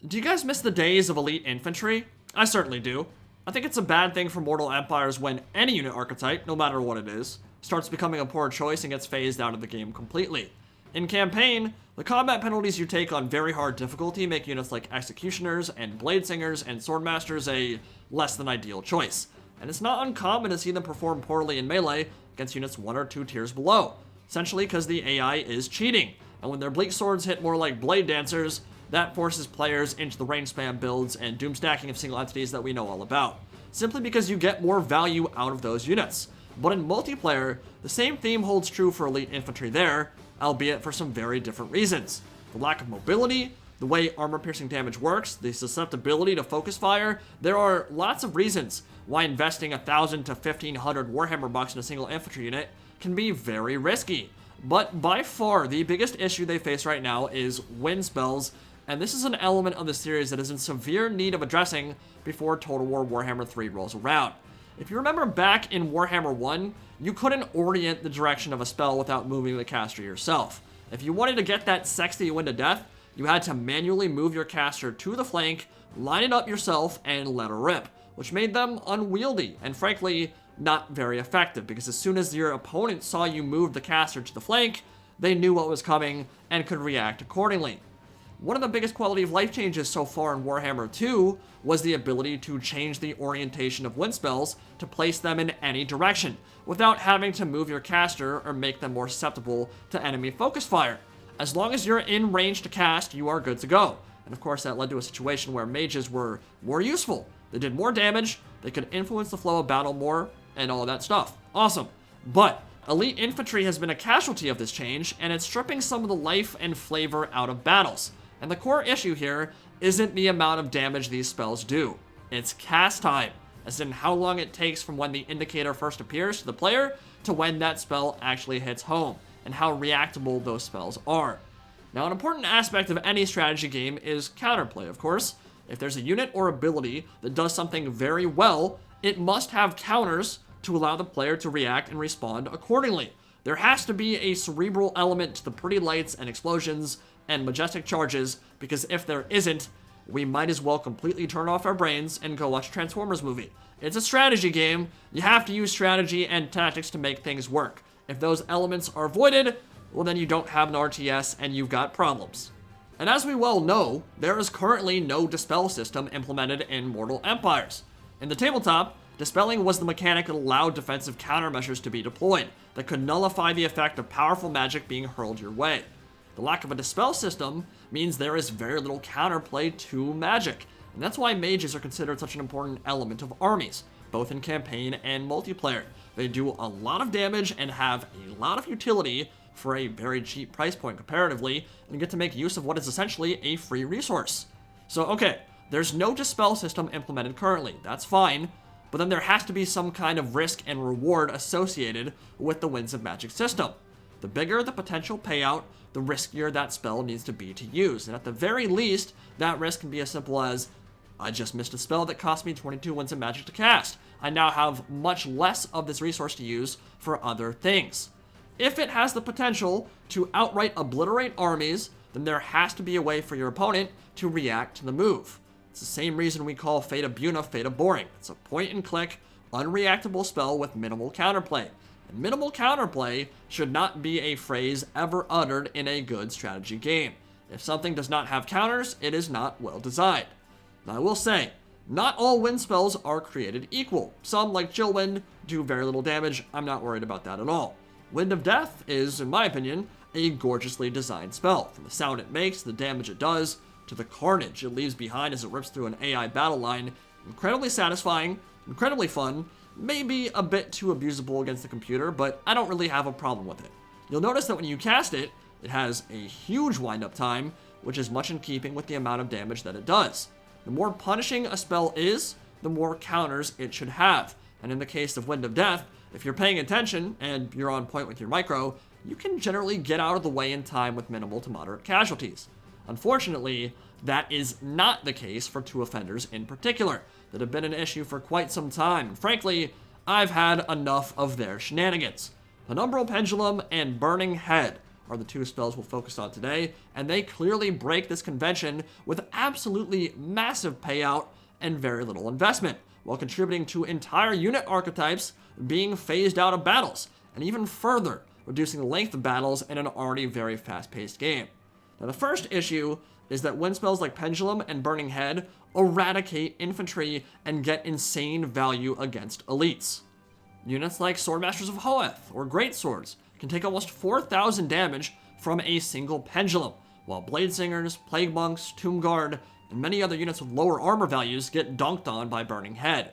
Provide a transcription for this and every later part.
Do you guys miss the days of elite infantry? I certainly do. I think it's a bad thing for Mortal Empires when any unit archetype, no matter what it is, starts becoming a poor choice and gets phased out of the game completely. In campaign, the combat penalties you take on very hard difficulty make units like Executioners and Blade Singers and Swordmasters a less than ideal choice, and it's not uncommon to see them perform poorly in melee against units 1 or 2 tiers below, essentially because the AI is cheating, and when their Bleak Swords hit more like Blade Dancers, that forces players into the range spam builds and doom stacking of single entities that we know all about, simply because you get more value out of those units. But in multiplayer, the same theme holds true for elite infantry there, albeit for some very different reasons. The lack of mobility, the way armor-piercing damage works, the susceptibility to focus fire, there are lots of reasons why investing 1,000 to 1,500 Warhammer bucks in a single infantry unit can be very risky. But by far, the biggest issue they face right now is wind spells, and this is an element of the series that is in severe need of addressing before Total War Warhammer 3 rolls around. If you remember back in Warhammer 1, you couldn't orient the direction of a spell without moving the caster yourself. If you wanted to get that sexy Wind of Death, you had to manually move your caster to the flank, line it up yourself, and let her rip, which made them unwieldy and frankly not very effective, because as soon as your opponent saw you move the caster to the flank, they knew what was coming and could react accordingly. One of the biggest quality of life changes so far in Warhammer 2 was the ability to change the orientation of wind spells to place them in any direction, without having to move your caster or make them more susceptible to enemy focus fire. As long as you're in range to cast, you are good to go. And of course that led to a situation where mages were more useful. They did more damage, they could influence the flow of battle more, and all of that stuff. Awesome. But elite infantry has been a casualty of this change, and it's stripping some of the life and flavor out of battles. And the core issue here isn't the amount of damage these spells do. It's cast time, as in how long it takes from when the indicator first appears to the player to when that spell actually hits home, and how reactable those spells are. Now, an important aspect of any strategy game is counterplay, of course. If there's a unit or ability that does something very well, it must have counters to allow the player to react and respond accordingly. There has to be a cerebral element to the pretty lights and explosions and majestic charges, because if there isn't, we might as well completely turn off our brains and go watch a Transformers movie. It's a strategy game. You have to use strategy and tactics to make things work. If those elements are voided, well then you don't have an RTS and you've got problems. And as we well know, there is currently no Dispel System implemented in Mortal Empires. In the tabletop, Dispelling was the mechanic that allowed defensive countermeasures to be deployed that could nullify the effect of powerful magic being hurled your way. The lack of a Dispel System means there is very little counterplay to magic, and that's why mages are considered such an important element of armies, both in campaign and multiplayer. They do a lot of damage and have a lot of utility for a very cheap price point comparatively, and get to make use of what is essentially a free resource. So okay, there's no Dispel System implemented currently, that's fine, but then there has to be some kind of risk and reward associated with the Winds of Magic system. The bigger the potential payout, the riskier that spell needs to be to use, and at the very least, that risk can be as simple as, I just missed a spell that cost me 22 Winds of Magic to cast. I now have much less of this resource to use for other things. If it has the potential to outright obliterate armies, then there has to be a way for your opponent to react to the move. It's the same reason we call Fata Buna Fata Boring. It's a point-and-click, unreactable spell with minimal counterplay. And minimal counterplay should not be a phrase ever uttered in a good strategy game. If something does not have counters, it is not well designed. Now I will say, not all wind spells are created equal. Some, like Chill Wind, do very little damage. I'm not worried about that at all. Wind of Death is, in my opinion, a gorgeously designed spell. From the sound it makes, the damage it does, to the carnage it leaves behind as it rips through an AI battle line. Incredibly satisfying, incredibly fun, maybe a bit too abusable against the computer, but I don't really have a problem with it. You'll notice that when you cast it, it has a huge wind-up time, which is much in keeping with the amount of damage that it does. The more punishing a spell is, the more counters it should have. And in the case of Wind of Death, if you're paying attention and you're on point with your micro, you can generally get out of the way in time with minimal to moderate casualties. Unfortunately, that is not the case for two offenders in particular that have been an issue for quite some time. And frankly, I've had enough of their shenanigans. Penumbral Pendulum and Burning Head are the two spells we'll focus on today, and they clearly break this convention with absolutely massive payout and very little investment, while contributing to entire unit archetypes being phased out of battles, and even further reducing the length of battles in an already very fast-paced game. Now, the first issue is that wind spells like Pendulum and Burning Head eradicate infantry and get insane value against elites. Units like Swordmasters of Hoeth or Greatswords can take almost 4,000 damage from a single Pendulum, while Blade Singers, Plague Monks, Tomb Guard, and many other units with lower armor values get dunked on by Burning Head.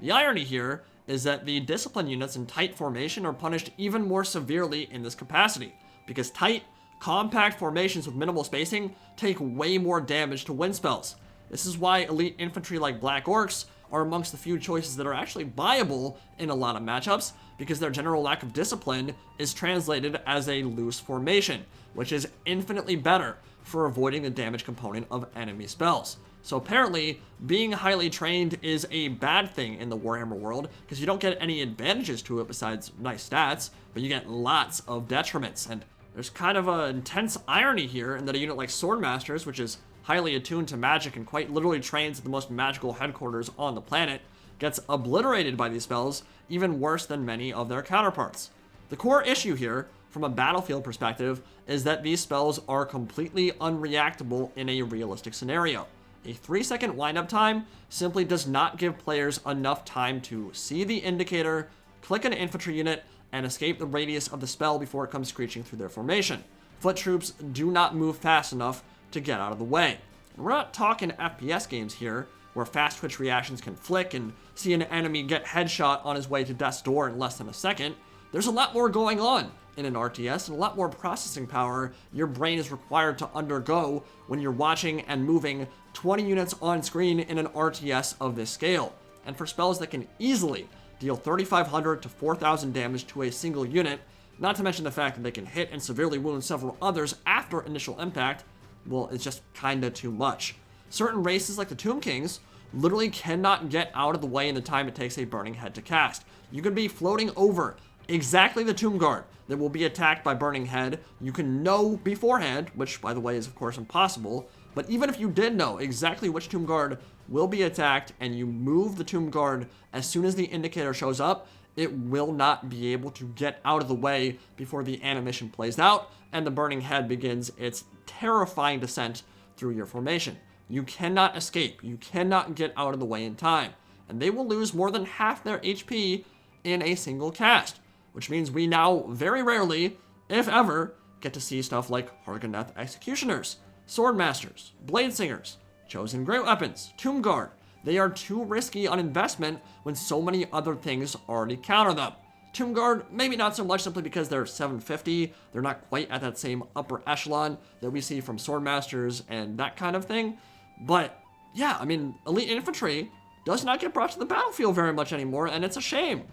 The irony here is that the discipline units in tight formation are punished even more severely in this capacity, because tight, compact formations with minimal spacing take way more damage to wind spells. This is why elite infantry like Black Orcs are amongst the few choices that are actually viable in a lot of matchups, because their general lack of discipline is translated as a loose formation, which is infinitely better for avoiding the damage component of enemy spells. So apparently, being highly trained is a bad thing in the Warhammer world, because you don't get any advantages to it besides nice stats, but you get lots of detriments. And there's kind of an intense irony here in that a unit like Swordmasters, which is highly attuned to magic and quite literally trains at the most magical headquarters on the planet, gets obliterated by these spells even worse than many of their counterparts. The core issue here, from a battlefield perspective, is that these spells are completely unreactable in a realistic scenario. A 3-second windup time simply does not give players enough time to see the indicator, click an infantry unit, and escape the radius of the spell before it comes screeching through their formation. Foot troops do not move fast enough to get out of the way. And we're not talking FPS games here, where fast twitch reactions can flick and see an enemy get headshot on his way to death's door in less than a second. There's a lot more going on in an RTS, and a lot more processing power your brain is required to undergo when you're watching and moving 20 units on screen in an RTS of this scale. And for spells that can easily deal 3,500 to 4,000 damage to a single unit, not to mention the fact that they can hit and severely wound several others after initial impact, well, it's just kinda too much. Certain races like the Tomb Kings literally cannot get out of the way in the time it takes a Burning Head to cast. You could be floating over exactly the Tomb Guard that will be attacked by Burning Head. You can know beforehand, which by the way is of course impossible, but even if you did know exactly which Tomb Guard will be attacked and you move the Tomb Guard as soon as the indicator shows up, it will not be able to get out of the way before the animation plays out and the Burning Head begins its terrifying descent through your formation. You cannot escape. You cannot get out of the way in time. And they will lose more than half their HP in a single cast, which means we now very rarely, if ever, get to see stuff like Hargoneth Executioners, Swordmasters, Blade Singers, Chosen Great Weapons, Tomb Guard. They are too risky on investment when so many other things already counter them. Tomb Guard, maybe not so much simply because they're 750, they're not quite at that same upper echelon that we see from Swordmasters and that kind of thing. But yeah, I mean, elite infantry does not get brought to the battlefield very much anymore, and it's a shame.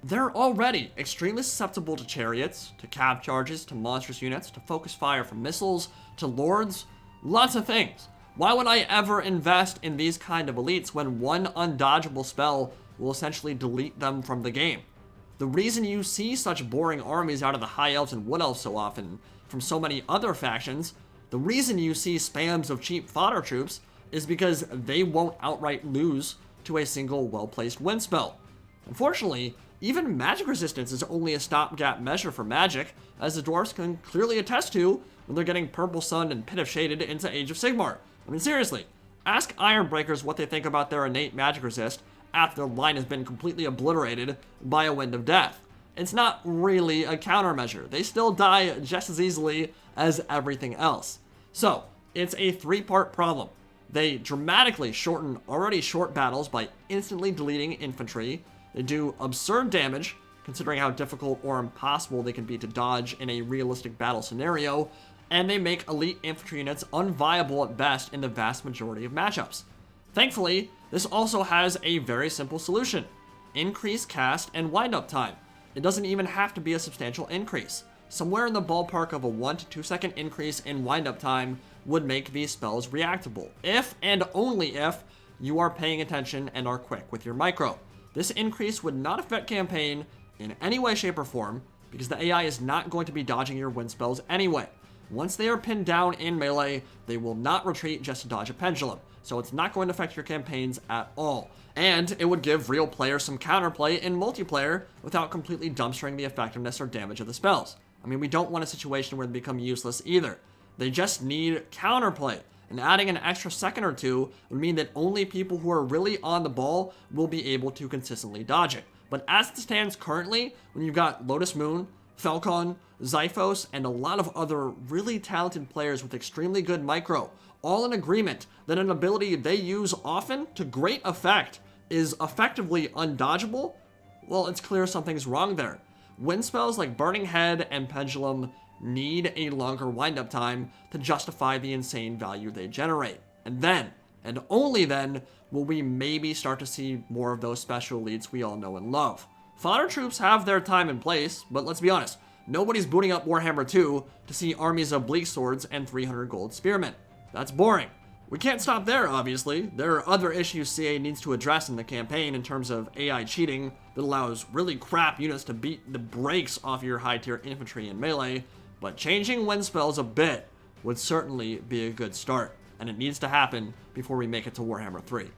They're already extremely susceptible to chariots, to cav charges, to monstrous units, to focus fire from missiles, to lords, lots of things. Why would I ever invest in these kind of elites when one undodgeable spell will essentially delete them from the game? The reason you see such boring armies out of the High Elves and Wood Elves so often from so many other factions, the reason you see spams of cheap fodder troops is because they won't outright lose to a single well-placed wind spell. Unfortunately, even magic resistance is only a stopgap measure for magic, as the dwarves can clearly attest to when they're getting Purple Sun and Pit of Shaded into Age of Sigmar. I mean, seriously, ask Ironbreakers what they think about their innate magic resist after the line has been completely obliterated by a Wind of Death. It's not really a countermeasure. They still die just as easily as everything else. So, it's a three-part problem. They dramatically shorten already short battles by instantly deleting infantry. They do absurd damage, considering how difficult or impossible they can be to dodge in a realistic battle scenario, and they make elite infantry units unviable at best in the vast majority of matchups. Thankfully, this also has a very simple solution: increase cast and wind-up time. It doesn't even have to be a substantial increase. Somewhere in the ballpark of a 1 to 2 second increase in wind-up time would make these spells reactable, if and only if you are paying attention and are quick with your micro. This increase would not affect campaign in any way, shape, or form, because the AI is not going to be dodging your wind spells anyway. Once they are pinned down in melee, they will not retreat just to dodge a Pendulum, so it's not going to affect your campaigns at all. And it would give real players some counterplay in multiplayer without completely dumpstering the effectiveness or damage of the spells. I mean, we don't want a situation where they become useless either. They just need counterplay, and adding an extra second or two would mean that only people who are really on the ball will be able to consistently dodge it. But as it stands currently, when you've got Lotus Moon, Falcon, Zyphos, and a lot of other really talented players with extremely good micro, all in agreement that an ability they use often to great effect is effectively undodgeable, well, it's clear something's wrong there. Wind spells like Burning Head and Pendulum need a longer windup time to justify the insane value they generate. And then, and only then, will we maybe start to see more of those special elites we all know and love. Fodder troops have their time and place, but let's be honest, nobody's booting up Warhammer 2 to see armies of bleak swords and 300 gold spearmen. That's boring. We can't stop there, obviously. There are other issues CA needs to address in the campaign in terms of AI cheating that allows really crap units to beat the brakes off your high-tier infantry and melee, but changing wind spells a bit would certainly be a good start, and it needs to happen before we make it to Warhammer 3.